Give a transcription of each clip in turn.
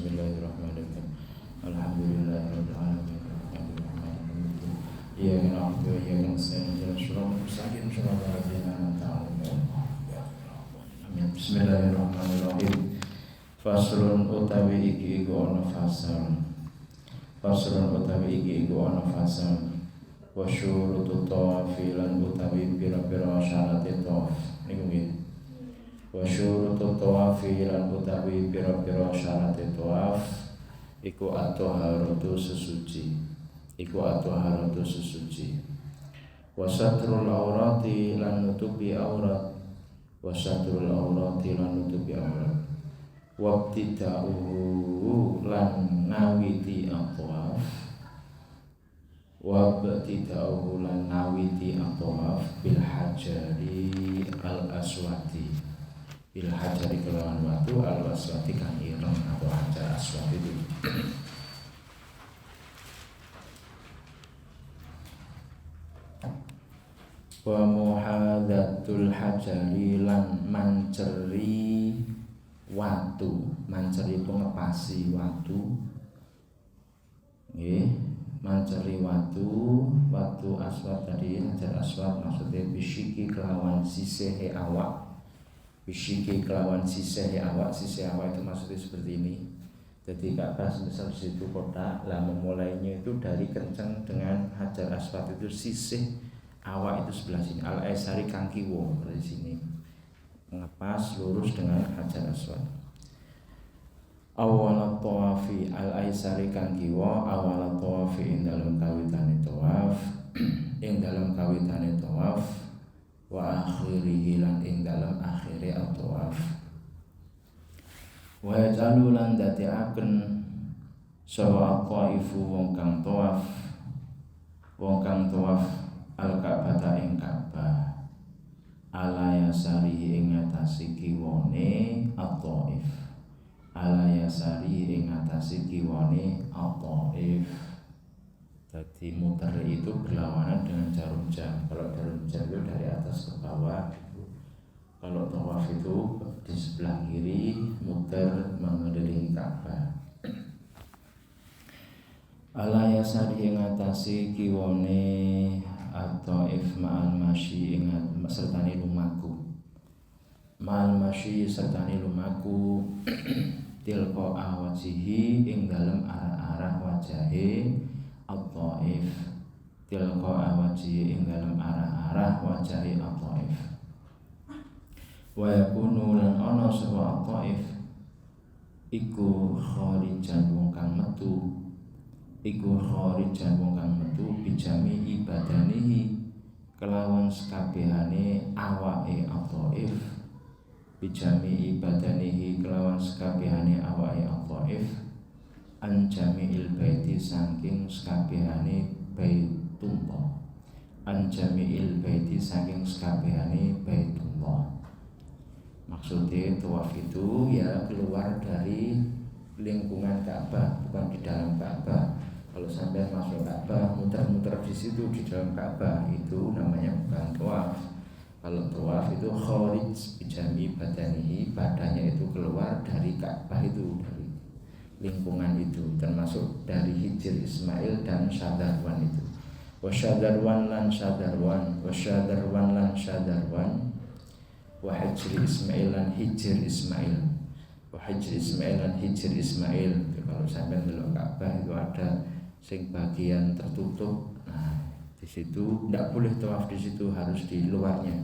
Bismillahirrahmanirrahim. Alhamdulillahirabbil alamin. Iyyaka na'budu wa iyyaka nasta'in. Ihdinas siratal mustaqim. Shiratal ladzina an'amta 'alaihim. Amin. Bismillahirrahmanirrahim. Faslun utawi iki iku ana fasal. Faslun utawi iki iku ana fasal. Wa syurutu tawafi lan utawi pira-pira syarat tawaf. Niku nggih. Wa syurutu tawafi lan utawi pira-pira syarat tawaf iku at-taharatu sesuci. Wa satrul aurati lan nutupi aurat. Wa ibtida'uhu lan nawiti at-tawaf. Bil hajari al-aswati. Bil hajari kelawan watu al-aswati kang ireng atau hajar aswad itu. Wa muhadzatul hajari lan manceri watu, manceri pengepasi watu. Nggih, manceri watu aswad tadi, hajar aswad maksudnya bisyiki kelawan sisihe awak. Bisyiki kelawan sisihe awak itu maksudnya seperti ini. Jadi Ka'bah misal situ kotak, lah memulainya itu dari kencang dengan hajar aswad itu sisih awak itu sebelah sini. Al-Aisari kang kiwa dari sini. Mengepas lurus dengan hajar aswad. Awal tawafi al-Aisari kang kiwa awal tawafi ing dalam kawitane tawaf. Wa akhirihi lan ing dalam akhire at-tawaf. Wa yajalu lan dadiaken sawa qaifu wong kang tawaf al-Ka'bah ing Ka'bah ala yasari ing atase kiwane at-Thaif. Jadi muter itu berlawanan dengan jarum jam. Kalau jarum jam itu dari atas ke bawah. Kalau tawaf itu di sebelah kiri muter mengelilingi Ka'bah. Ala yasari ing atase kiwane at-Thaif ma'al masyi ing sertane lumaku. Ma'al masyi sertane lumaku tilqa awajihi ing dalem arah-arah wajahe at-Thaif. Tilqa awajihi ing dalem arah-arah wajahe at-Thaif. Wa yakunu lan ana sapa at-Thaif iku kharijan wong kang metu. Bijami ibadanihi kelawan sekabehane awake at-Thaif. An jami'il baiti saking sekabehane Baitullah. Maksudnya tawaf itu ya keluar dari lingkungan Ka'bah, bukan di dalam Ka'bah. Kalau sampai masuk Ka'bah, muter-muter di situ di dalam Ka'bah, itu namanya bukan tawaf. Kalau tawaf itu kharij bijami badanihi, badannya itu keluar dari Ka'bah itu, dari lingkungan itu, termasuk dari Hijr Ismail dan Syadarwan itu. Wasyadarwan lan Syadarwan, wa Hijr Ismail lan Hijr Ismail. Kalau sampai belok Ka'bah itu ada sing bagian tertutup. Nah, di situ tidak boleh tawaf, di situ harus di luarnya.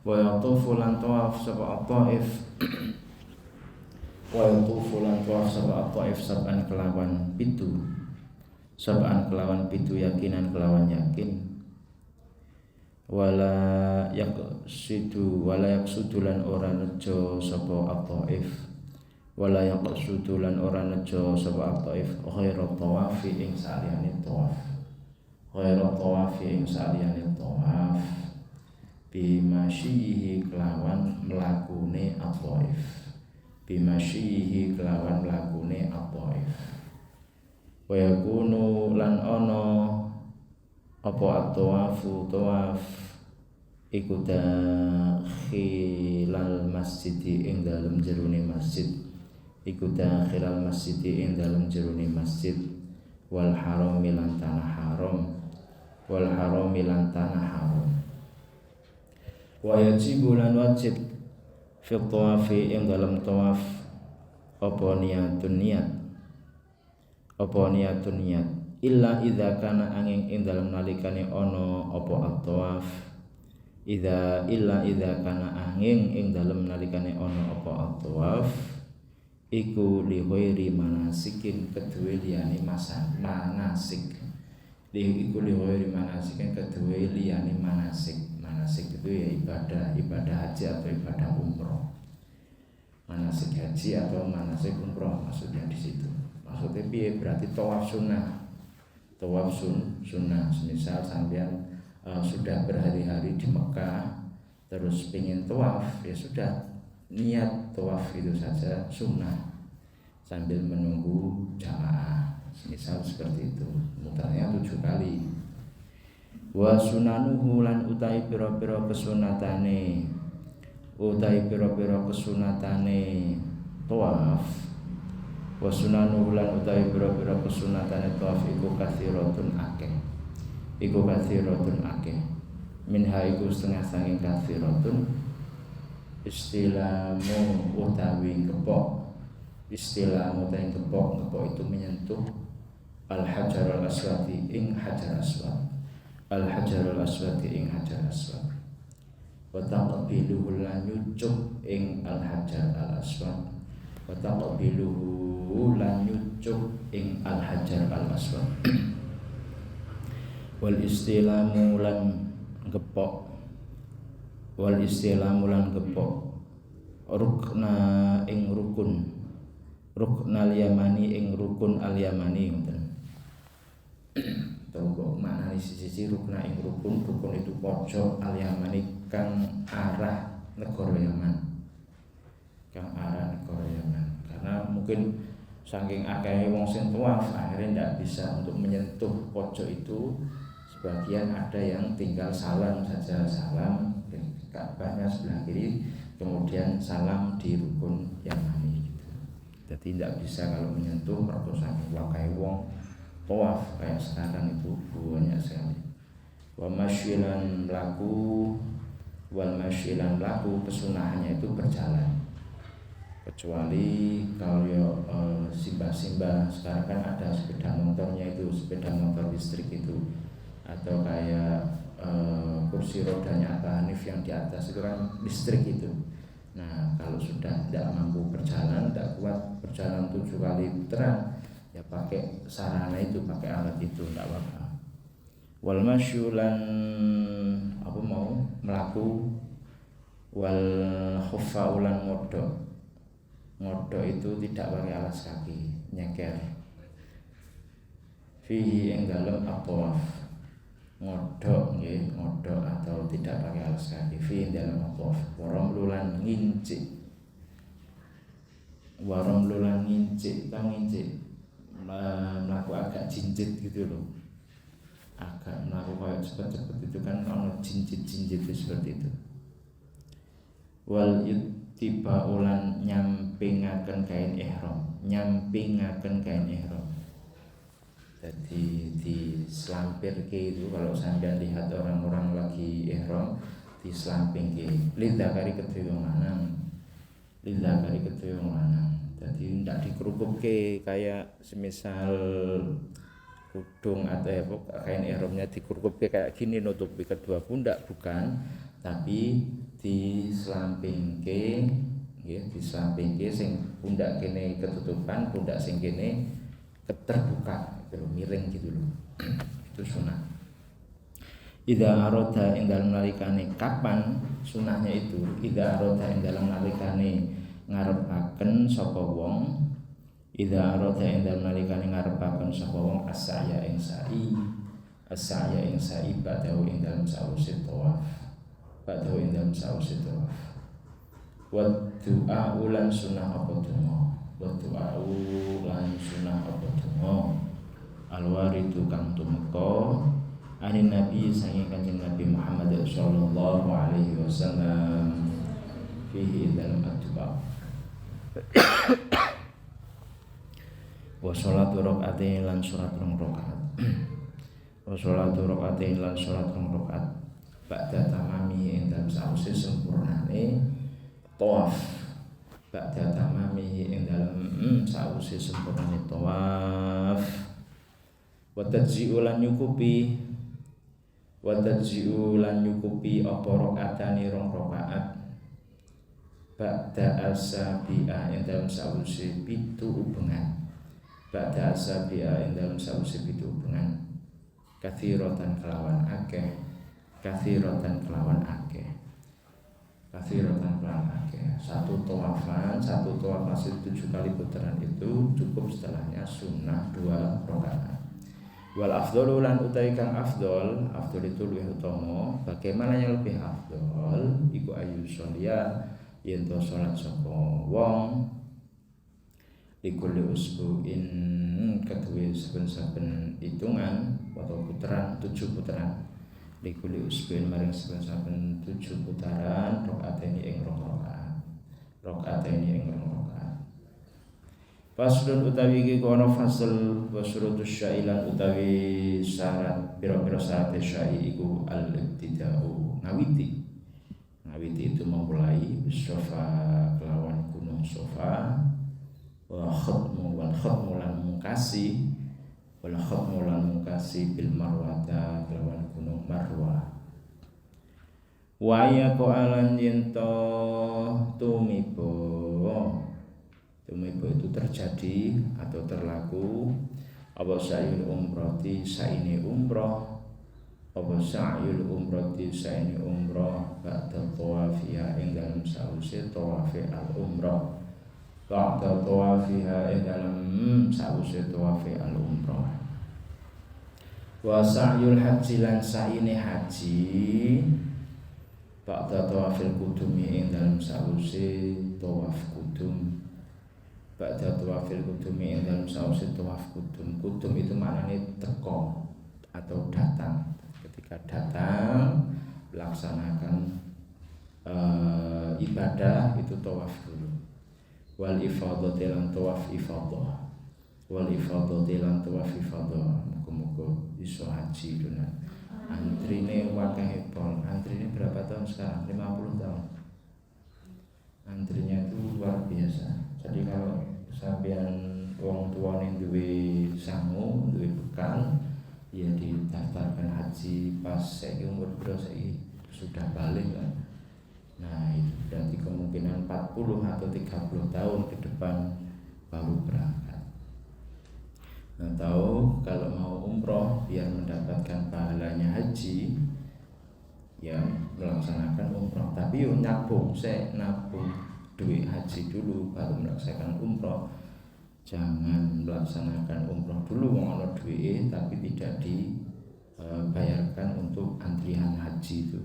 Wa yatufu lan tawaf sapa at-Thaif. Sab'an kelawan pitu yakinan kelawan yakin. Wala yaqsudu lan ora nejo sapa at-Thaif. Ghairu tawafi ing saliyane tawaf. Bimasyihi kelawan mlakune at-Thaif. Wa yakunu lan ana apa at-tawafu tawaf iku dakhilal masjid ing dalem jerone masjid iku dakhilal masjid ing dalem jerone masjid wal haram lan tanah haram wal haram lan tanah haram wa yajibu lan wajib fi tawafi ing dalem tawaf apa niatun niat illa idza kana angin ing dalem nalikane ana apa at-tawaf illa idza kana angin ing dalem nalikane ana apa at-tawaf iku li ghairi manasikin kedue liyane manasik iku li ghairi manasikin kedue liyane manasik itu ya ibadah haji atau ibadah umroh, manasik haji atau manasik umroh maksudnya di situ. Maksudnya piye? Berarti tawaf sunnah, misal sampean sudah berhari-hari di Mekah terus pengen tawaf, ya sudah niat tawaf itu saja sunnah sambil menunggu jamaah, misal seperti itu, mutarnya 7 kali. Wa sunanuhu lan utahe pira-pira kesunatane tawaf wa sunanuhu lan utahe pira-pira kesunatane tawaf iku kathiratun akeh minha iku setengah sanging kathiratun istilamu utawi kepok itu menyentuh al-hajarul aswadi ing hajar aswad wa taqbiluhu lan nyucuk ing al-hajar al-aswad wal istilamu lan gepok rukna ing ruknal yamani ing rukun al yamani ngoten. Tunggu maknane siji rukna ing rukun itu pojok al yamani kang arah negara Yaman. Karena mungkin saking akeh wong sing tawaf akhirnya tidak bisa untuk menyentuh pojok itu. Sebagian ada yang tinggal salam saja, salam Ka'bahnya sebelah kiri, kemudian salam di rukun Yamani gitu. Jadi tidak bisa kalau menyentuh mergo saking wakai wong tawaf kayak sekarang itu banyak sekali. Wal masyilan laku kesunahannya itu berjalan. Kecuali kalau simbah-simbah sekarang kan ada sepeda motornya itu, sepeda motor listrik itu, atau kayak kursi rodanya Abah Hanif yang di atas itu kan listrik itu. Nah kalau sudah tidak mampu berjalan, tidak kuat berjalan 7 kali putaran, ya pakai sarana itu, pakai alat itu, tidak apa-apa. Wal masyulan melaku, wal khufaulan ngodok itu tidak pakai alas kaki, nyeker. Fihi ing dalem at-tawaf, ngodok atau tidak pakai alas kaki. Fihi ing dalem at-tawaf, warom lulan ngincik, melaku agak jinjit gitu loh, agak melaku kayak cepet-cepet itu kan ono jinjit seperti itu. Wal tiba ulan nyampingaken kain ihram. Jadi dislampirke itu kalau sampean lihat orang-orang lagi ihram dislampingke. Lidzakari kedue wong lanang. Jadi ndak dikerukupke kayak semisal kudung atau kain ihramnya dikerukupke kayak gini nutupi kedua pundak, bukan, tapi dislampingke sing pundak kene ketutupan, pundak sing kene terbuka gitu, miring gitu loh. Itu sunah. Idza aroda ing dalem nalikane kapan sunahnya itu? Idza aroda ing dalem nalikane ngarepaken sapa wong, idza aroda ing dalem nalikane ngarepaken sapa wong as-sa'ya ing sa'i ba'dahu ing dalem sawise tawaf. Wa du'a ulan sunah apa donga. Al-waridu kang tumeka anin nabi sange kanjeng Nabi Muhammad sallallahu alaihi wasallam fihi dalam at-du'a wa sholatu rakaatain lan salat rong rakaat wa sholatu rakaatain lan salat rong rakaat ba'da tamami ing dalem sause sempurnane tawaf ba'da tamami ing dalem sause sempurnane tawaf wa tajzi'u lan nyukupi apa rakaatane rong rakaat ba'da asabi'a ing dalem sause 7 ubengan ba'da asabi'a ing dalem sause 7 ubengan kathiratan kelawan akeh satu tawafan 7 kali putaran itu cukup, setelahnya sunnah 2 rakaat. Wal afdhalu lan utawi kang afdol itu luwih utama. Bagaimana yang lebih afdol iku ayu sholia yen to salat sapa wong likulli usbu'in kedue saben-saben hitungan atau putaran 7 putaran likulli usbu'in maring saben-saben 7 putaran rakaateni ing rong rakaat. Faslun utawi iki kono fasal wa syurutus syailan utawi syarat pira-pira syarat syai iku al-ibtida'u ngawiti itu memulai sofa kelawan gunung sofa wal khatmu lan mungkasi bil marwata kelawan gunung marwah wa ya qalan yento tumibo itu terjadi atau terlaku apa sa'yul umrati saine umrah ba'da tawafiha ing dalem sause tawafi al-umrah ba'da tawafiha ing dalem sause tawafi al-umrah wa sa'yul haji lan saine haji ba'da tawafil qudumi ing dalem sause tawaf qudum ba'da tawafil qudumi ing dalem sause tawaf qudum itu maknanya teko atau datang. Ketika datang melaksanakan ibadah itu tawaf dulu. Wal ifadhatu lan tawaf ifadah. Muga-muga iso haji dunan. Antrine wakeh pol. Antrine berapa tahun sekarang? 50 tahun. Antrinya itu luar biasa. Jadi kalau sampean wong tuane duwe sangu, duwe bekal, ya didaftarkan haji pas saiki umur berapa saiki sudah balik kan. Nah, itu berarti kemungkinan 40 atau 30 tahun ke depan baru berangkat. Nah, tahu kalau mau umroh biar mendapatkan pahalanya haji, ya melaksanakan umroh. Tapi yo nabung duit haji dulu baru melaksanakan umroh. Jangan melaksanakan umroh dulu ono duit tapi tidak dibayarkan untuk antrian haji itu.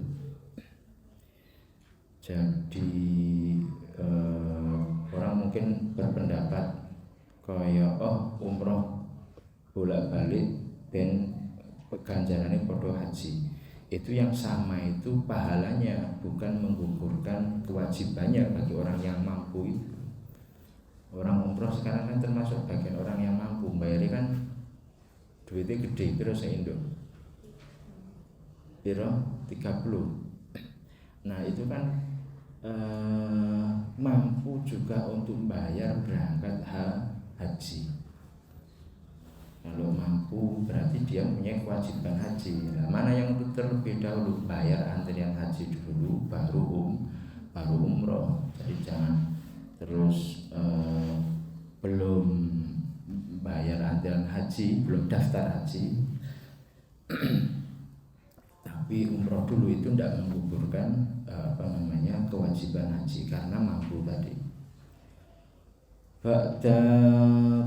Jadi orang mungkin berpendapat kaya umroh bolak-balik ben ganjarannya padha haji. Itu yang sama itu pahalanya, bukan menggugurkan kewajibannya bagi orang yang mampu itu. Orang umroh sekarang kan termasuk bagian orang yang mampu, bayarnya kan duitnya gede, piro seindo? Piro? 30. Nah itu kan mampu juga untuk bayar berangkat haji. Kalau mampu berarti dia punya kewajiban haji. Nah, mana yang terlebih dahulu bayar antrian haji dulu baru umroh. Jadi jangan terus belum bayar antrian haji, belum daftar haji tapi umroh dulu itu tidak menggugurkan kewajiban haji karena mampu tadi. Ba'da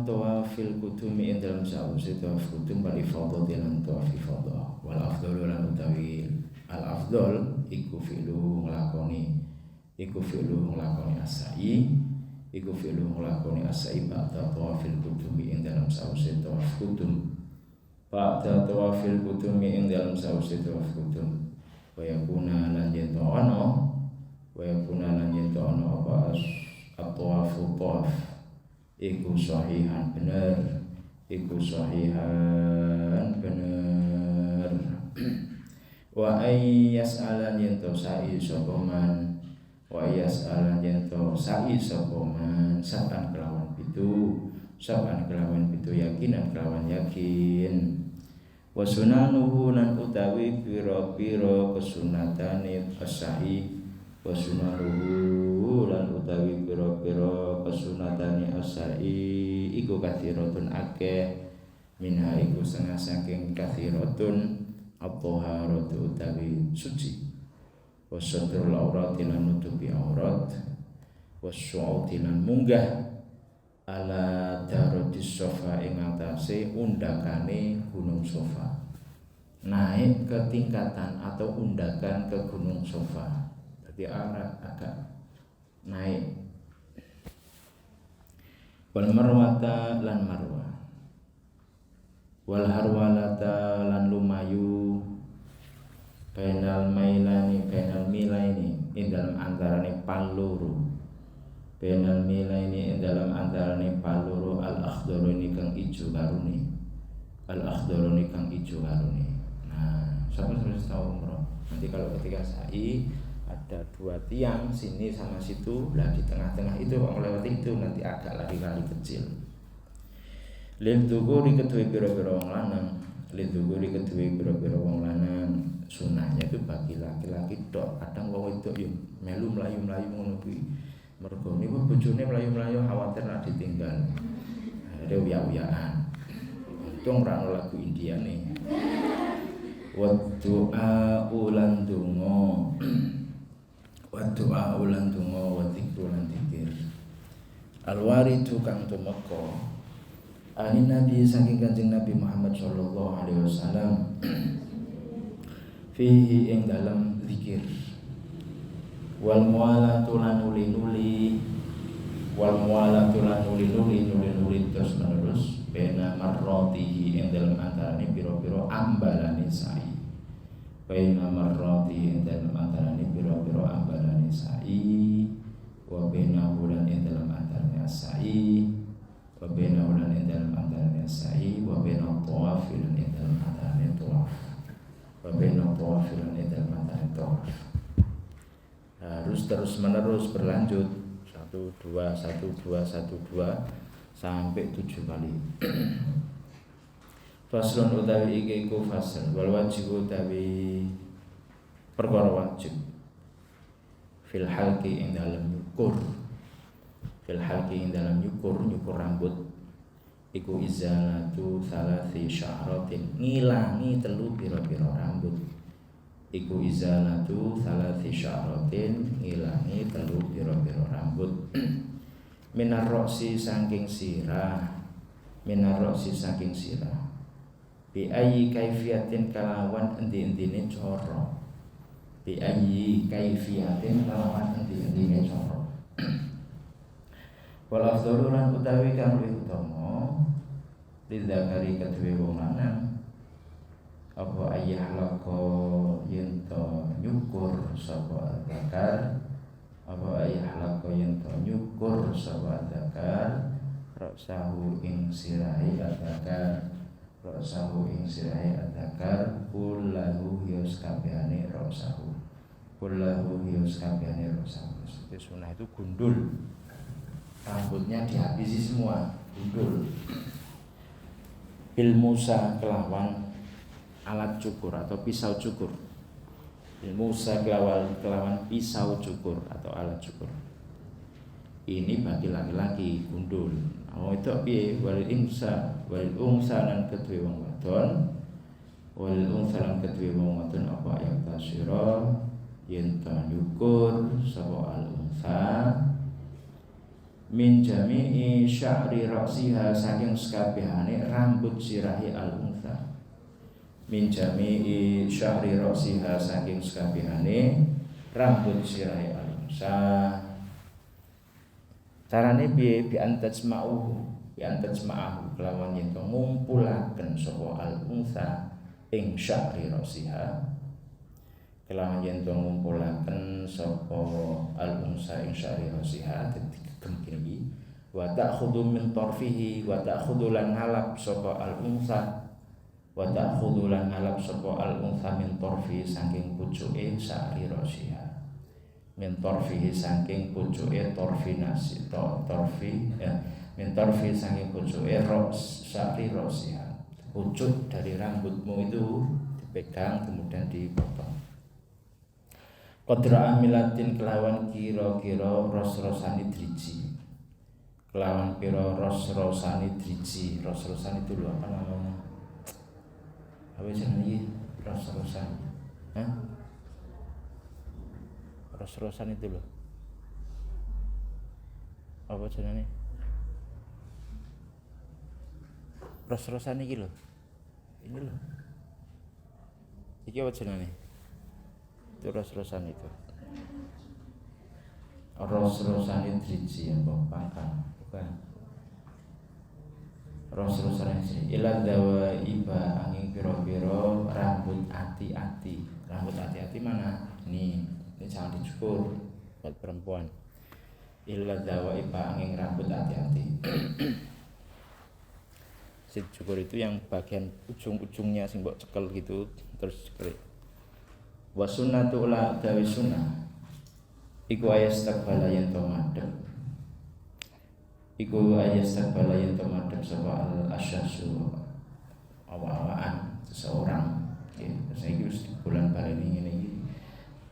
tawafil qudumi ing dalem sause tawaf qudum bal ifadhah lan tawaf ifadah wal afdhalu lan utawi al afdhal iku fi'lu nglakoni asai ba'da tawafil qudumi ing dalem sause tawaf qudum ba'da tawafil qudumi ing dalem sause tawaf qudum wa yakuna lan yen ono apa at-tawafu tawaf iku sahihan bener iku sahihan bener. Wa ayyas'alan yanto sa'i sapa man, wa ayyas'alan yanto sa'i sapa man saban kelawan pitu yakinan kelawan yakin. Wa sunanuhu lan utawi pira-pira kesunatane as-sa'i, wa sunanuhu lan utawi pira-pira kesunatane as-sa'i iku kathiratun akeh, minha iku setengah saking kathiratun at-taharatu utawi suci, wasatrul aurati lan nutupi aurat, wasyu'uti lan munggah ala darotis sofa ing atase undakane gunung Sofa, naik ke tingkatan atau undakan ke gunung Sofa, jadi agak naik. Wal marwata lan marwah, wal harwalata lan lumayu, bainal milaini ing dalam antarane paluru, bainal milaini ing dalam antarane paluru al akhdharuni kang ijo karune, Nah, siapa tahu umroh. Nanti kalau ketika sa'i ada dua tiang sini sama situ, lah di tengah-tengah itu melewati itu nanti agak lagi kali kecil. Lidhukuri kedue pira-pira wong lanang, sunahnya itu bagi laki-laki tok. Kadang wong wedok yo melu mlayu-mlayu ngono kuwi. Mergo niku bojone mlayu-mlayu khawatir nak ditinggal. Ada uya-uyaan. Untung ora ono lagu Indiane. Wa du'a ulan donga. Wa dzikru lan dzikir. Al-waridu kang tumeka ani Nabi saking Kanjeng Nabi Muhammad sallallahu alaihi wasallam fihi ing dalam zikir, wal mualatu lan nuli-nuli terus menerus bena marratihi ing dalam antarane pira-pira ambalane sa'i, bena marratihi ing dalam antarane pira-pira ambalane sa'i, wa bena bulan ing dalam antarane sa'i, wa baina ulan ing dalam antarane sa'i, wa baina tawaf lan ing dalam antarane tawaf, wa baina tawaf lan ing dalam antarane tawaf. Harus terus menerus berlanjut 1 2 1 2 1 2 sampai 7 kali. Faslun utawi iki iku fasal wal wajib utawi perkara wajib fil halqi ing dalam nyukur, nyukur rambut iku izalatu salasi sya'ratin, ngilangi 3 pira-pira rambut, iku izalatu salasi sya'ratin, ngilangi 3 pira-pira rambut. Minar roksi saking sirah, bi ayyi kaifiyatin kalawan endi-endine cara, cara. Wal afdhalu lan utawi kang luwih utama lidzakari kedue wong lanang apa ayah lako yento nyukur sapa zakar, roksahu ing sirahi adzakar, kullahu hius kabehane roksahu. Sunah itu gundul, rambutnya dihabisi semua, gundul. Bil Musa kelawan alat cukur atau pisau cukur. Bil Musa kelawan pisau cukur atau alat cukur. Ini bagi laki-laki gundul. Oh itu piye? Walil unsa lan kedue wong wadon. Apa yang tasyira yen ta nyukur sapa al unsa min jami'i sya'ri ra'siha saking sekabehane rambut sirahi al unsa, min jami'i sya'ri ra'siha saking sekabehane rambut sirahi al unsa. Carane piye? Bi antajma'uhu kelawan yen to ngumpulaken sapa al unsa ing sya'ri ra'siha, kelawan yen to ngumpulaken sapa al unsa ing sya'ri ra'siha. Kemkini wa ta'khudhu min tarfihi wa ta'khudhu lan ngalap sapa al-unsa wa ta'khudhu lan ngalap sapa al-unsa min tarfihi saking pucuke sa'ri rasiha min tarfihi saking pucuke torfinasi torfi ya min tarfi saking pucuke sa'ri rasiha pucuk dari rambutmu itu dipegang kemudian dipotong. Qadra amilatin kelawan kira-kira ros-rosani driji. Kelawan pira ros-rosani driji. Ros-rosan itu loh apa namanya? Apa jenenge ros-rosan? Hah? Ros-rosan itu loh. Apa jenenge? Ros-rosan iki lho. Ini loh. Iki apa jenenge? Itu ros-rosan itu. Ros-rosan driji apa pangkal? Bukan. Ros-rosan iki ila dawa iba angin pira-pira rambut ati-ati. Rambut ati-ati mana? Ini jangan dicukur buat perempuan. Ila dawa iba angin rambut ati-ati. Si cukur itu yang bagian ujung-ujungnya sing mbok cekel gitu terus cekel. Wa sunnatu la dawi sunnah iku ayastaqbala yen to madhep. Iku ayastaqbala yen to madhep sapa al-asyasu awaan seseorang. Terus iki wis bulan bareng ngene iki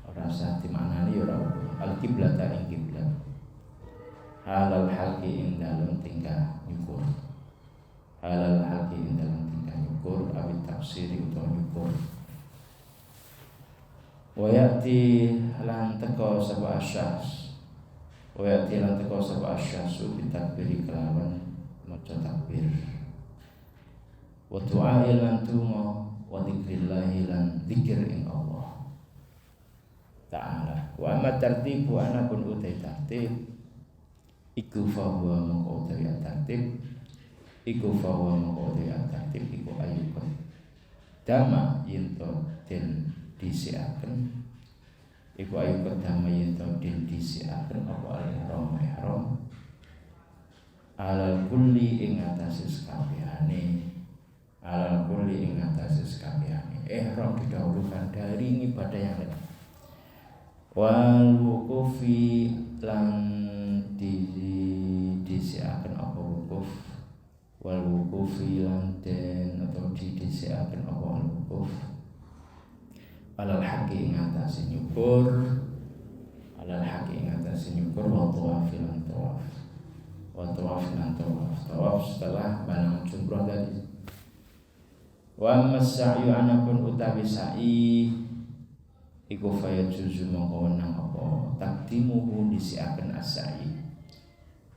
ora usah dimaknani ora al-qiblata ing kiblat. Halal halqi ing dalem tingkah nyukur. Halal halqi ing dalem tingkah nyukur awit tafsiri utawa nyukur. Wayati lan teko sapa asyas. Wayati lan teko sapa asyasu bitakbiri kelawan maca takbir. Wa du'a lan tungo wa dzikrillah lan dzikir ing Allah Ta'ala. Wa amma tartibu anapun utai tertib iku fahuwa mongko utawi tertib iku fahuwa mongko utawi tertib iku ayukun dama yento den disiaken iku ayu kedama yen to den disiaken apa ihram alal kulli ing atase sakabehane alal kulli ing atase sakabehane ihram didahulukan dari ibadah yang lain wal wuqufi lan disiaken apa wukuf wal wuqufi lan den atau disiaken apa wukuf alal haqqi ing atase nyukur alal haqqi ing atase nyukur wa tawafil lan tawaf wa tawafil lan tawaf setelah barang jumrah tadi wa mas'yu anapun utawi sa'i iku faya juzu mongko nang apa takdimuhu disiaken as-sa'i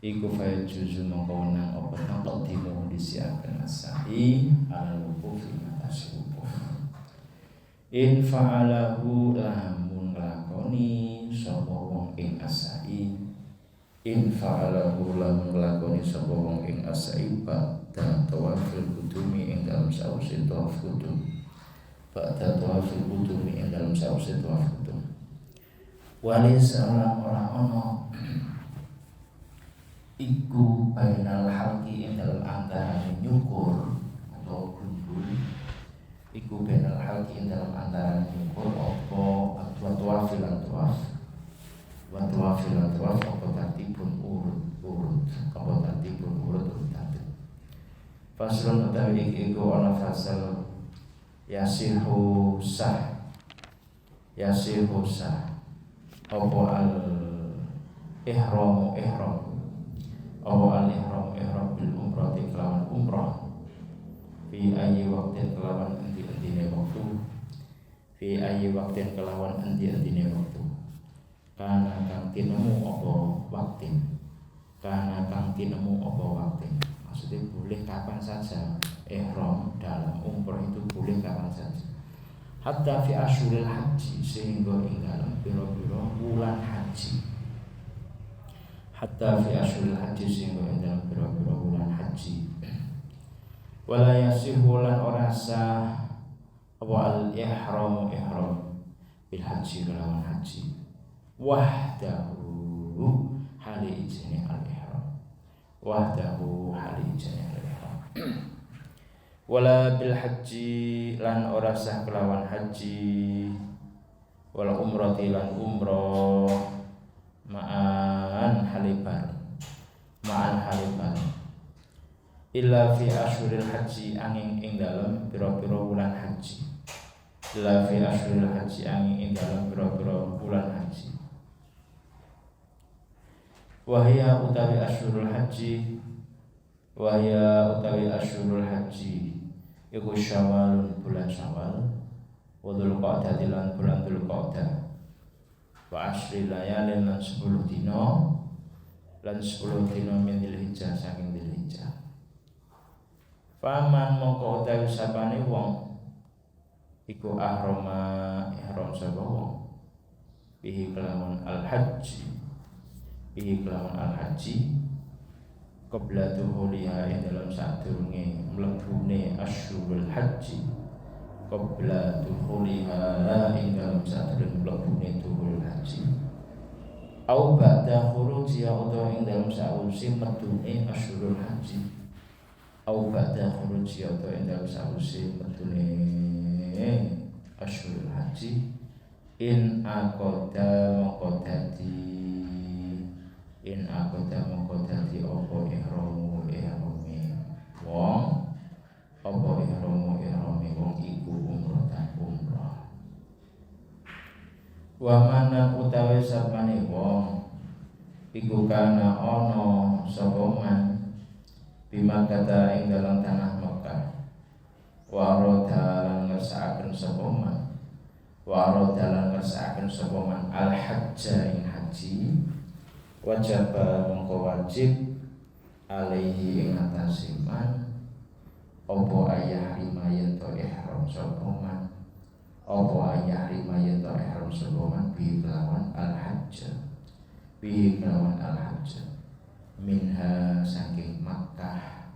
iku faya juzu mongko nang apa takdimuhu disiaken as-sa'i alal wuqufi atase wukuf. In fa'alahu lamun nglakoni sapa wong ing asai in fa'alahu lamun nglakoni sapa wong ing asai ba'da tawafil qudumi ing dalem sause tawaf qudum ba'da tawafil qudumi ing dalem sause tawaf qudum walaysa ora ono iku bainal halqi ing dalem antarané nyukur atau gundul iku benal halqi dalam antara nyukur apa wa tawafilan tawaf wa tawafilan tawaf apa tertibun urut apa tertibun urut tertib. Faslun utawi iku ana fasal yasihu sah apa al ihram apa al ihram bil umrati kelawan umrah fi ayyi waqtin kelawan endi-endine waktu fi ayyi waqtin kelawan endi-endine waktu kana kang tinemu apa waktin maksudnya boleh kapan saja ihram dalam umrah itu boleh kapan saja hatta fi asyuril haji sehingga ing dalam pira-pira bulan haji hatta fi asyuril haji sehingga ing dalam pira-pira bulan haji wala yasihu lan ora sah apa al ihram bil haji kelawan haji wahdahu hali ijene al ihram wahdahu halijanya ihram. Wala bil haji lan ora sah kelawan haji, wala umrati lan umroh ma'an haliban illa fi asyuril haji angin ing dalem pira-pira wulan haji, illa fi asyuril haji angin ing dalem pira-pira wulan haji. Wahya utawi asyurul haji, wahya utawi asyurul haji iku Syawalun bulan Syawal, wa Dzulqa'dah lan bulan Dzulqa'dah, wa asyri layalin lan 10 dina min Dzulhijjah saking Dzulhijjah. Faman mongko utawi sapane wong iku ihram sapa wong bihi kelawan al-haji qabla duhuliha ing dalam sadurunge mlebune asyurul haji, qabla duhuliha ing dalam sadurunge mlebune duhul haji, au ba'da khurujiha utawa ing dalam sawise medune asyurul haji, au ba'da khurujiha utawa ing dalam sawise medune asyurul haji, in aqada mongko dadi apa ihramu wong, apa ihrame wong iku umrah. Wa mana utawi sapane wong iku kana ana sapa man bima kata ing dalam tanah Mekah, wa roda lan ngersakaken sapa man al-hajja ing haji, wajib mongko wajib alaihi ing atase man apa ayah rimayen to ihram sapa man, bi kelawan al-hajj minha saking Makkah,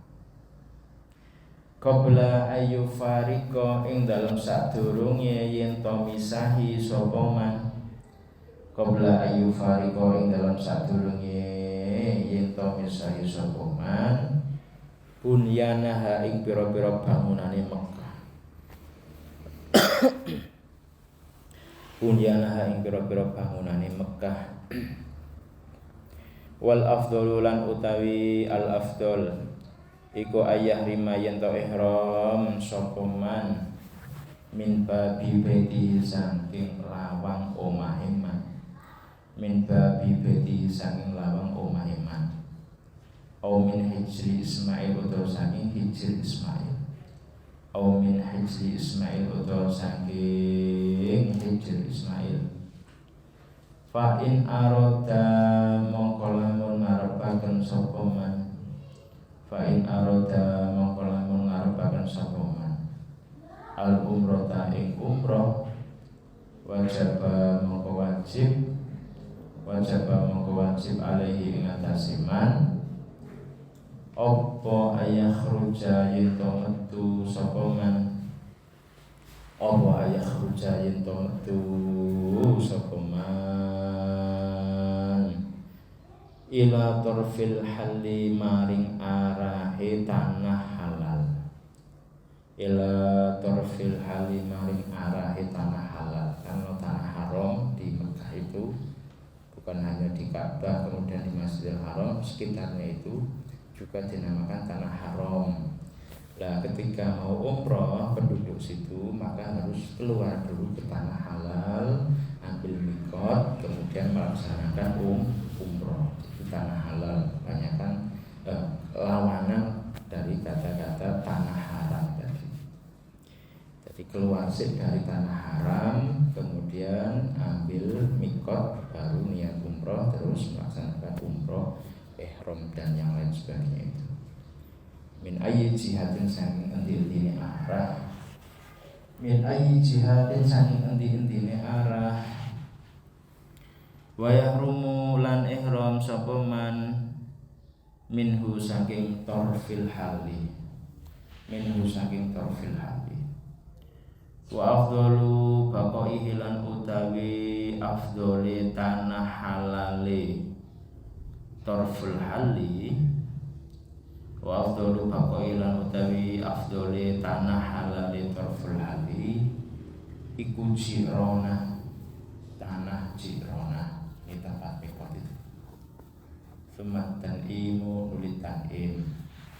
qabla ayu fariko ing dalam sadurunge yen to misahi sapa man, qabla ayu fariko ing dalam sadurunge yen to misahi sapa man bunyanaha ing pira-pira bangunane Mekah. Bunyanaha ing pira-pira bangunane Mekah. Wal afdalu lan utawi al afdal iku ayah rima yen to ihram sapa man min babi beti saking lawang omahe man, min babi beti saking lawang omahe man, au min hijri Ismail utawa saking hijri Ismail, au min hijri Ismail utawa saking hijri Ismail. Fa in arada mongko lamun ngarepaken sapa man, fa in arada mongko lamun ngarepaken sapa man al umrata ing umrah, wajaba mongko wajib alaihi ing atase man apa ayah khruja yen to metu sapa man, apa ayah khruja yen to metu sapa man ila tarfil halli maring arahe tanah halal, ila tarfil halli maring arahe tanah halal. Karena tanah haram di Mekah itu bukan hanya di Ka'bah, kemudian di Masjidil Haram, sekitarnya itu juga dinamakan tanah haram. Nah, ketika mau umroh penduduk situ maka harus keluar dulu ke tanah halal, ambil mikot, kemudian melaksanakan umroh. Itu tanah halal, kebanyakan lawanan dari kata-kata tanah haram tadi. Jadi keluar dari tanah haram, kemudian ambil mikot, baru niat umroh, terus melaksanakan umroh, ihram dan yang lain sebagainya itu. Min ayyi jihadin saking endi-endine arah, min ayyi jihadin saking endi-endine arah, wa yahrumu lan ihram sapa man minhu saking tarfil hali, wa afdalu baqaihi lan utawi afdole tanah halale tarful hali wa afdalu baqailan utawi afdole tanah halale tarful hali iku Jirona, tanah Jirona ini tempat mikot itu. Sumat Tan'imu nuli Tan'im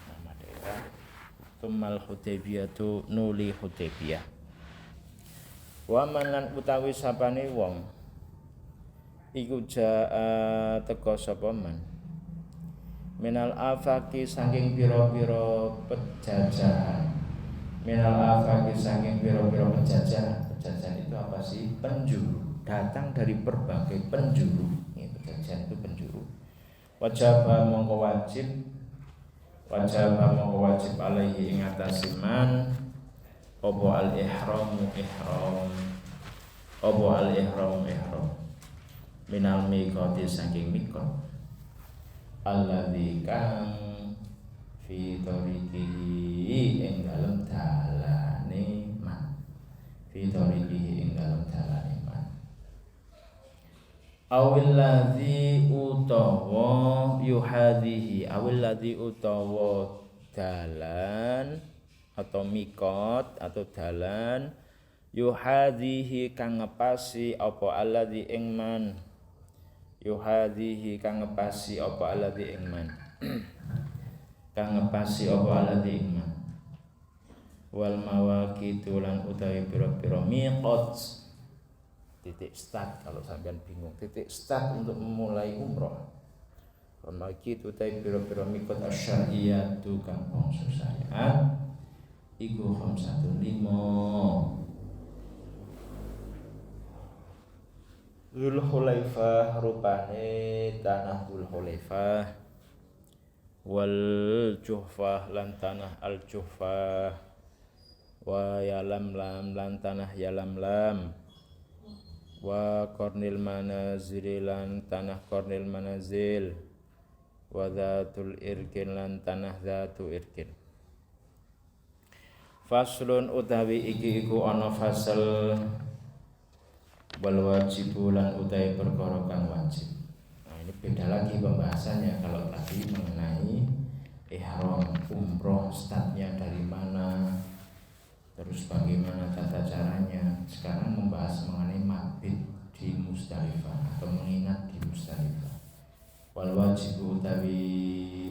nama daerah. Sumal Hudaybiyah tu nuli Hudaybiyah. Wa man lan utawi sapane wong iku jaa teka sapa man minal afaki saking pira-pira penjajahan. Minal afaki saking pira-pira penjajahan. Penjajahan itu apa sih? Penjuru. Datang dari berbagai penjuru. Ini penjajahan itu penjuru. Wajaba mongko wajib alaihi ing atase man apa al ihramu ihram apa al ihram minal miqati saking miqat alladzi kang fi tariqihi ing dalem dalane man fi tariqihi ing dalem dalane man awil ladzi utawa yuhadhihi awil ladzi utawa dalan atau miqat atau dalan yuhadhihi kang ngepasi apa alladzi ing man yuhadhihi kang ngepasi apa alladzi ing man kang ngepasi apa alladzi ing man wal mawaqitu lan utawi pira-pira miqat titik start kalau sampean bingung titik start untuk memulai umroh wal mawaqitu utawi pira-pira miqat asyariyatu kang bangsa syariat iku 515 Dzulhulaifah rupane tanah Dzulhulaifah wal Juhfah lan tanah al Juhfah wa Yalamlam lan tanah Yalamlam wa Qarnil Manazil lan tanah Qarnil Manazil wa Dzatul Irkin lan tanah Dzatu Irkin. Faslun utawi iki iku ana fasal wal wajibu lan utawi perkara kang wajib. Nah, ini beda lagi pembahasannya. Kalau tadi mengenai ihram umroh, startnya dari mana, terus bagaimana tata caranya. Sekarang membahas mengenai mabit di Musdalifah atau menginap di Musdalifah. Wal wajibu utawi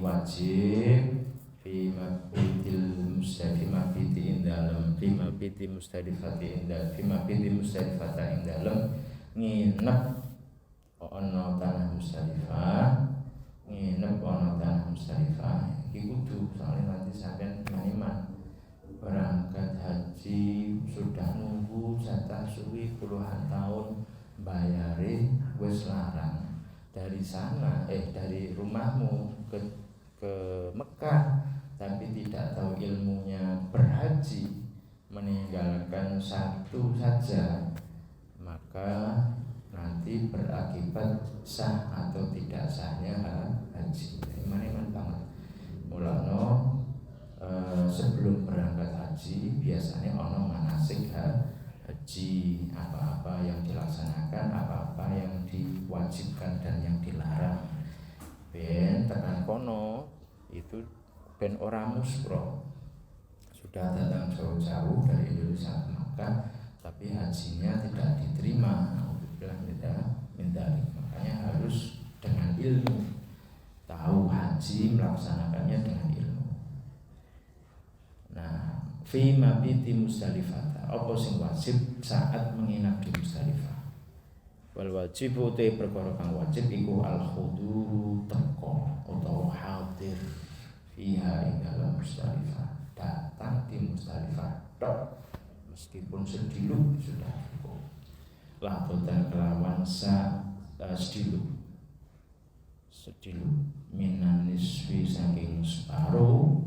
wajib fi mabitil mustadifati indalem fi mabiti mustadifati indal fi mabiti mustadifata indalem nginep ana tanah Musdalifah nginep ana tanah Musdalifah iki kudu soalnya nanti sampean iman berangkat haji sudah nunggu jatah suwi puluhan tahun bayare wis larang dari sana dari rumahmu ke Mekah tapi tidak tahu ilmunya berhaji meninggalkan satu saja maka nanti berakibat sah atau tidak sahnya haji. Iman banget mulano sebelum berangkat haji biasanya ono manasik haji apa-apa yang dilaksanakan apa-apa yang diwajibkan dan yang dilarang ben tekan kono itu ben ora musbro sudah datang jauh-jauh dari Indonesia ke Makkah tapi hajinya tidak diterima bilang tidak minta makanya harus dengan ilmu tahu haji melaksanakannya dengan ilmu. Nah fi mabiti Musdalifah apa sing wajib saat menginap di Musdalifah wal wajib utai perkara kang wajib iku al khuduru teko utawa hadir fiha ing dalam Musdalifah datang di Musdalifah tok meskipun sediluk sudah cukup lapotan kelawan sediluk minan nisfi saking separo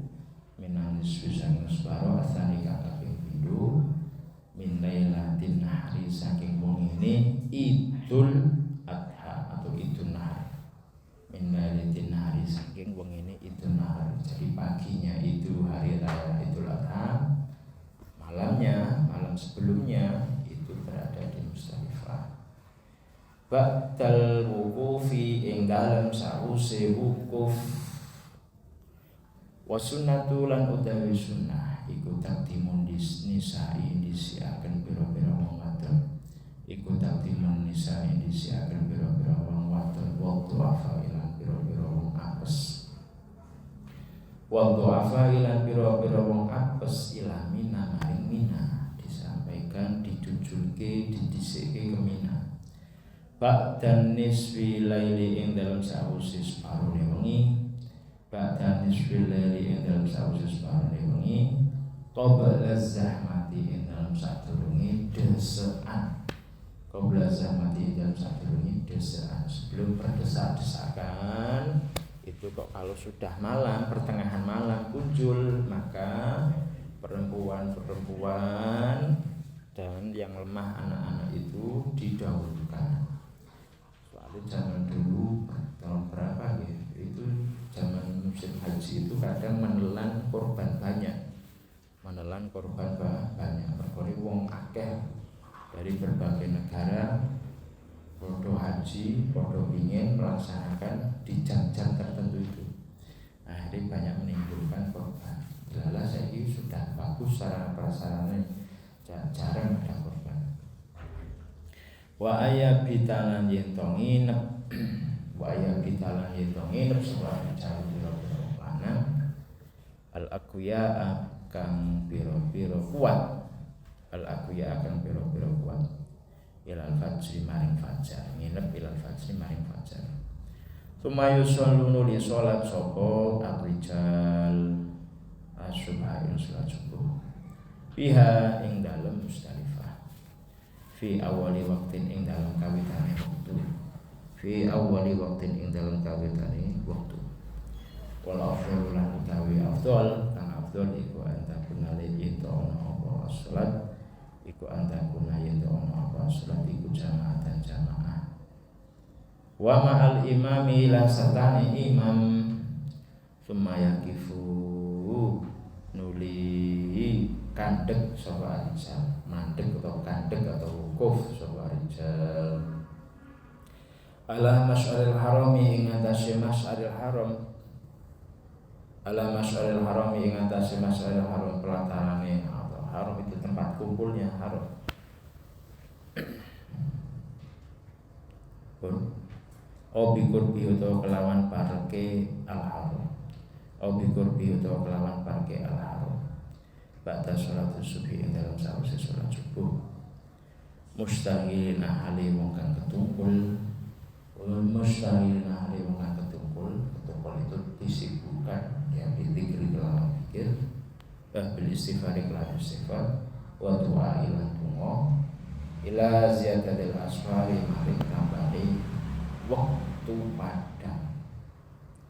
asani kakak pindho min lailatin nahri saking wong ini Idul Adha atau Idul Nahar min lailatin nahri saking wong ini Idul Nahar jadi paginya itu hari raya Idul Adha malam sebelumnya itu berada di Musdalifah ba'dal wukufi ing dalem sause wukuf Wa sunnatu lan utawi sunnah iku takdimun nisai disiaken pira-pira wong wadon. Iku takdimun nisai disiaken pira-pira wong wadon wa du'afa ilan pira-pira wong apes. Wa du'afa ilan pira-pira wong apes ila Mina maring Mina, disampaikan dijujulke didhisike ke Mina. Ba'dan nisfi laili ing dalem sawise separone wengi, ba'dan nisfi laili ing dalem sawise separone wengi, qabla zahmati ing dalem sadurunge desekan. Qabla zahmati ing dalem sadurunge desekan, sebelum berdesak-desakan itu kok kalau sudah malam, pertengahan malam muncul, maka perempuan-perempuan dan yang lemah anak-anak itu didahulukan. Zaman dulu tahun berapa ya, itu zaman musim haji itu kadang menelan korban banyak, berkori wong akeh dari berbagai negara podo haji, podo ingin melaksanakan di jam-jam tertentu itu. Akhirnya banyak menimbulkan korban. Lala saya ini sudah bagus sarana prasarana, jarang ada korban. Wa aya bitalan yen to nginep wa aya bitalan yen to nginep sebab cara pira-pira lanang al aqwiya kang pira-pira kuat, al aqwiya kang pira-pira kuat ilal fajri maring fajar, nginep ilal fajri maring fajar. Sumayu sholunu li sholat sapa abrijal asubha ing sholat subuh fiha ing dalem Musdalifah fi awali waktin ing dalam kawitane waktu, fi awali waktin ing dalam kawitane waktu. Wala afdal lan utawi afdal kang afdal iku antakuna yen to ana apa salat, iku antakuna yen to ana apa salat iku jamaah dan jamaah. Wa ma'al imami lan satane imam sumayakifu nuli kandek sapa rijal, mandek atau kandek atau wukuf sapa rijal ala masyaril harami ing atase masyaril haram, ala masyaril harami ing atase masyaril haram, pelatarane atau haram itu tempat kumpulnya haram. Obi kurbi utawa kelawan parke al haram, obi kurbi utawa kelawan parke al haram. Ba'da sholat subuh ing dalam sawise sholat subuh, mustahilin ahli wong kang ketungkul, mustahilin ahli wong kang ketungkul itu disibukkan ya bidzikri kelawan zikir, bil istighfar kelawan istighfar, wa du'a ilan donga, ila ziyadatil asfari maring tambahi waktu padang,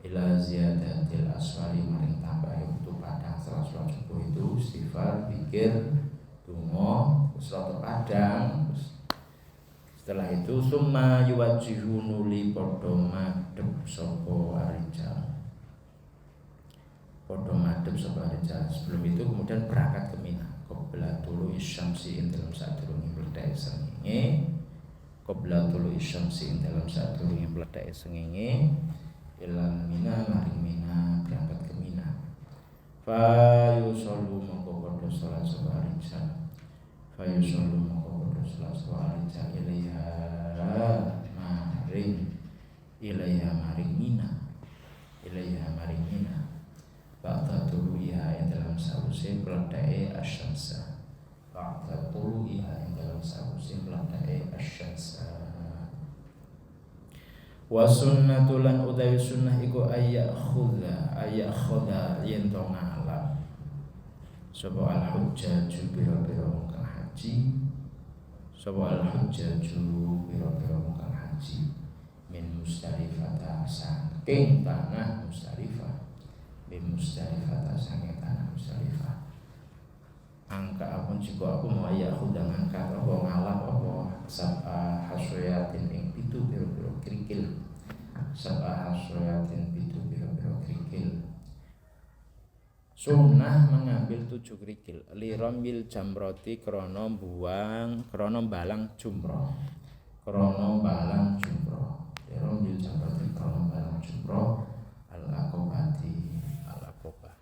ila ziyadatil asfari maring tambahi waktu padang. Setelah sholat subuh itu istighfar, zikir, donga, sholat padang. Setelah itu summa yuwajjihunu li padha madhep sapa rijal, padha madhep sapa rijal. Sebelum itu kemudian berangkat ke Mina. Qabla tulu isyamsi ing dalam sadurunge mletheke srengenge, qabla tulu isyamsi ing dalam sadurunge mletheke srengenge, ilang Mina maring Mina, berangkat ke Mina. Fa yusallu mongko padha salat sapa rijal, fa yusallu mongko padha salat sapa rijal ilaiha maring Mina, ilaiha maring Mina. Ba'da tuluiha ing dalam sawise mletheke asyamsa, ba'da tuluiha ing dalam sawise mletheke asyamsa. Wa sunnatu lan utawi sunnah iku ayakhudha yen to ngalap sapa al hujjaju pira-pira wong kang haji, sapa al hujjaju pira-pira wong kang haji min Musdalifah saking tanah Musdalifah, min Musdalifah saking tanah Musdalifah. Angka apa jika aku mau ayakhudha ngangkat apa ngalap apa sab'a hasyatin ing pitu pira-pira krikil, sab'a hasyatin pitu pira-pira krikil. Sunnah mengambil 7 krikil lirambil jamroti krana balang jumrah, krana balang jumrah, lirambil jamroti krana balang jumrah al-aqobati, al-aqobah.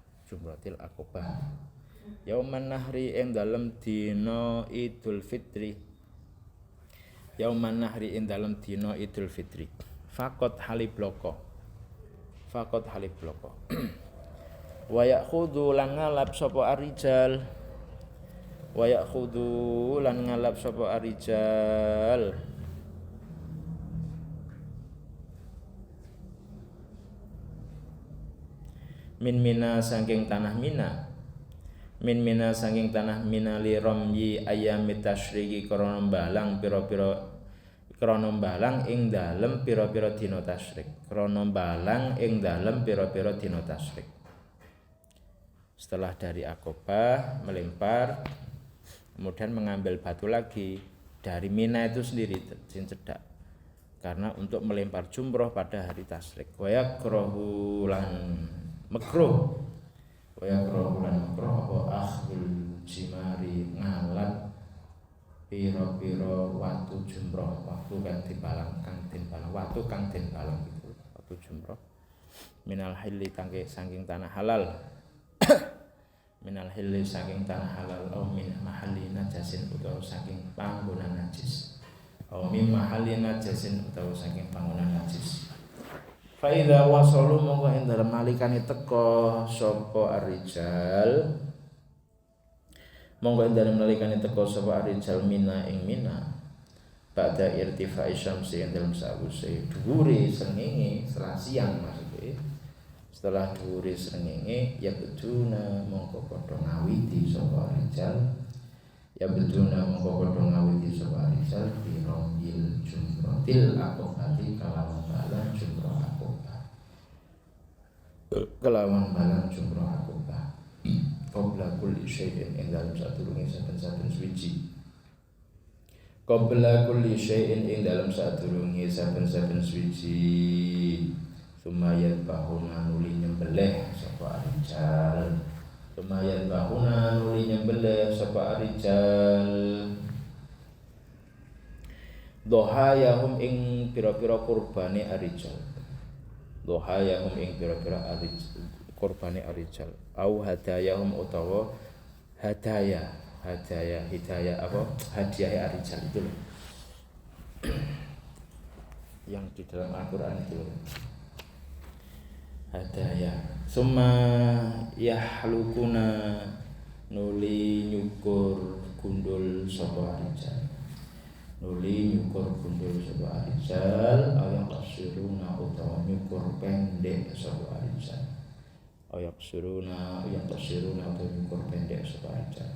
Yauman nahri ing dalem dina Idul Fitri. Yauman nahri ing dalem dina Idul Fitri. Fakot halibloko. Wa ya'khudhu lan ngalap sapa arijal. Wa ya'khudhu lan ngalap sapa arijal. Min mina saking tanah Mina. Min mina saking tanah Mina li romyi ayamit tasyriki krana balang pira-pira krana balang ing dalem pira-pira dina tasyrik. Krana balang ing dalem pira-pira dina tasyrik. Setelah dari Aqabah melempar, kemudian mengambil batu lagi dari Mina itu sendiri sing cedhak. Karena untuk melempar jumroh pada hari tasyrik. Wa yakrahu lan makruh. Wa yakrahu lan makruh apa akhdul jimari ngalat pira-pira watu jumroh, waktu kang dibalang watu kang den balang itu watu jumroh minal hilli saking tanah halal minal hilli saking tanah halal au min mahalli najasin utawa saking panggonan najis au min mahalli najasin utawa saking panggonan najis. Fa idza wasalu monggo ing dalem nalikane teka sapa arijal monggo ing dalem nalikane teka sapa arijal Mina ing Mina ba'da irtifa'i syamsi ing dalem sawise dhuwure srengenge setelah siang maksudnya setelah dhuwure srengenge ya beduna monggo padha ngawiti sapa arijal ya beduna monggo padha ngawiti sapa arijal bi romil jumratil aqobati kalawan balang jumrah Aqabah kelawan balang jumrah Aqabah qabla kulli syai'in ing dalem sadurunge saben-saben suci. Qabla kulli syai'in ing dalem sadurunge saben-saben suci. Sumayan bahuna nuli nyembelih sapa arijal. Sumayan bahuna nuli nyembelih sapa arijal. Dohayahum ing pira-pira kurbane arijal. Dohayahum ing pira-pira arijal. Kurbane arijal au hadayahum utawa hidayah apa hadiah arijal itu loh. Yang di dalam Al-Qur'an itu hadayah summa yahlukuna nuli nyukur gundul sapa arijal nuli nyukur gundul sapa arijal ayang kasiruna utawa nyukur pendek sapa arijal ayak suruna atau nyukur pendek sapa arijal.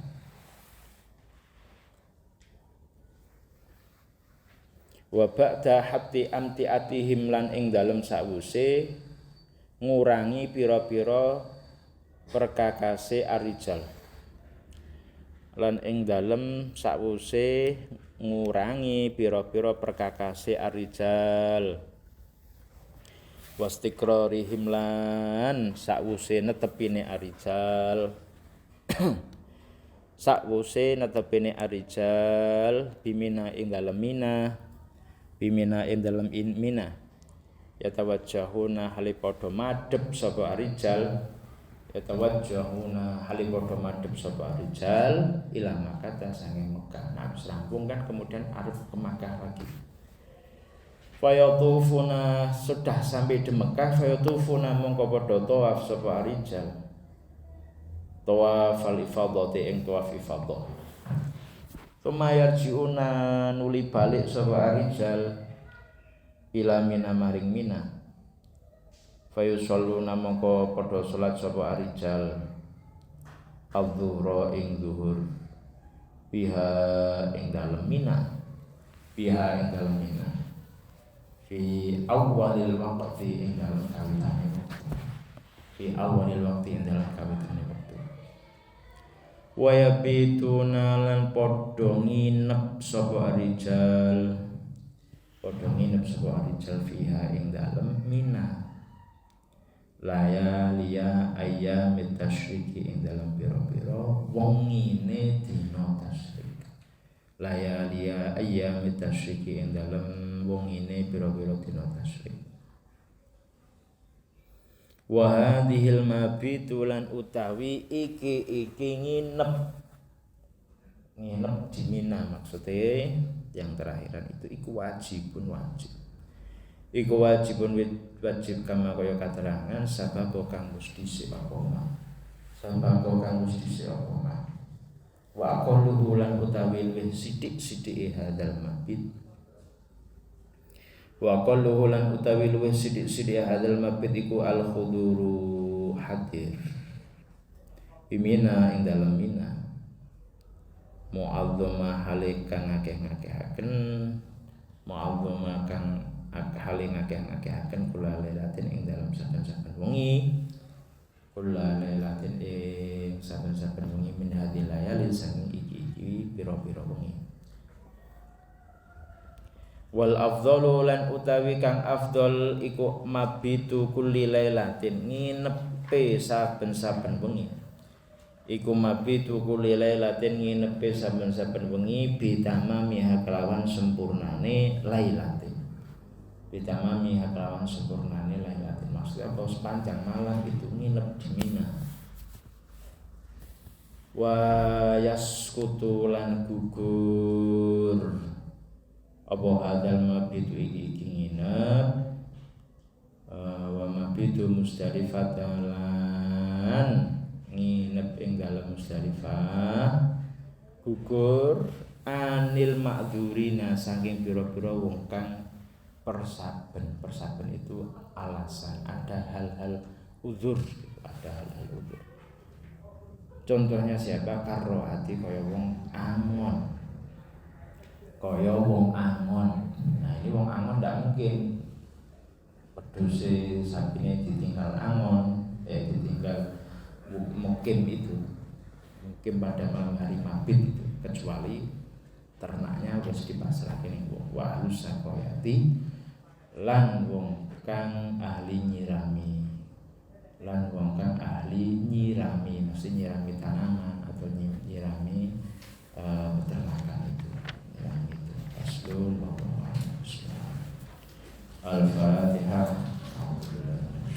Wa ba'da hatti amtiatihim lan ing dalem sakwuse ngurangi pira-pira perkakase arijal lan ing dalem sakwuse ngurangi pira-pira perkakase arijal wastiqrarihim lan sakwuse netepine arijal sakwuse netepine arijal bimina ing dalem Mina bimina ing dalem Mina yatawajjahuna hale padha madhep sapa arijal yatawajjahuna hale padha madhep sapa arijal ila Makkah saking Mekah. Nah, rampung kan kemudian arep ke Makkah lagi. Fayatufuna sudah sampai di Mekah fayatufuna mongko padha tawaf sapa arijal tawaf al-ifadhati ing tawaf ifadah. Sumayarjiuna nuli balik sapa arijal ila Mina maring Mina fayusalluna mongko padha salat sapa arijal adzuhra ing zuhur biha ing dalem Mina biha ing dalem Mina fi awalil waqti ing dalem kawitane fi awalil waqti ing dalem kawitane wektu wa yabituna lan padha nginep sapa arijal padha nginep sapa arijal fiha ing dalem Mina layaliya ayyamit tasyriki ing dalem pira-pira wengine dina tasyrik layaliya ayyamit tasyriki ing dalem wong ini pira-pira dina tasyrik Wa hadhil mabitu lan utawi iki nginep di Mina, maksudnya yang terakhiran itu iku wajib wajib kama kaya katerangan sabab kang wis dhisik apa wa aqallu lan utawi luwih sithik-sithike hadal mabit wa aqallu lan utawi luwih sithik-sithike hadal mabit iku al khuduru hadir bimina ing dalem Mina mu'azzama hale kang ngakeh-ngakehaken mu'azzama kang hale ngakeh-ngakehaken kula lailatin ing dalem saben-saben wengi kula lailatin ing saben-saben wengi min hadil layali saking iki pira-pira wengi wal afdhalu lan utawi kang afdol iku mabitu kulli lailatin nginepe saben-saben wengi iku mabitu kulli lailatin nginepe saben-saben wengi bitamamiha kelawan sempurnane lailatin maksudnya apa sepanjang malam itu nginep di Mina wa yaskutu lan gugur apa hadal mabitu iki nginep wa mabitu Muzdalifah lan nginep ing dalem Muzdalifah gugur anil ma'dzurina saking pira-pira wong kang persaben itu alasan ada hal-hal uzur contohnya siapa karroati kaya wong angon nah ini wong angon ndak mungkin peduse sapine ditinggal angon ditinggal mungkin pada malam hari mabit itu kecuali ternaknya wis dipasrahke ning wong wa lusakoyati lan wong kang ahli nyirami mesti nyirami tanaman atau nyirami peternakan itu Aslul Al-Fatihah.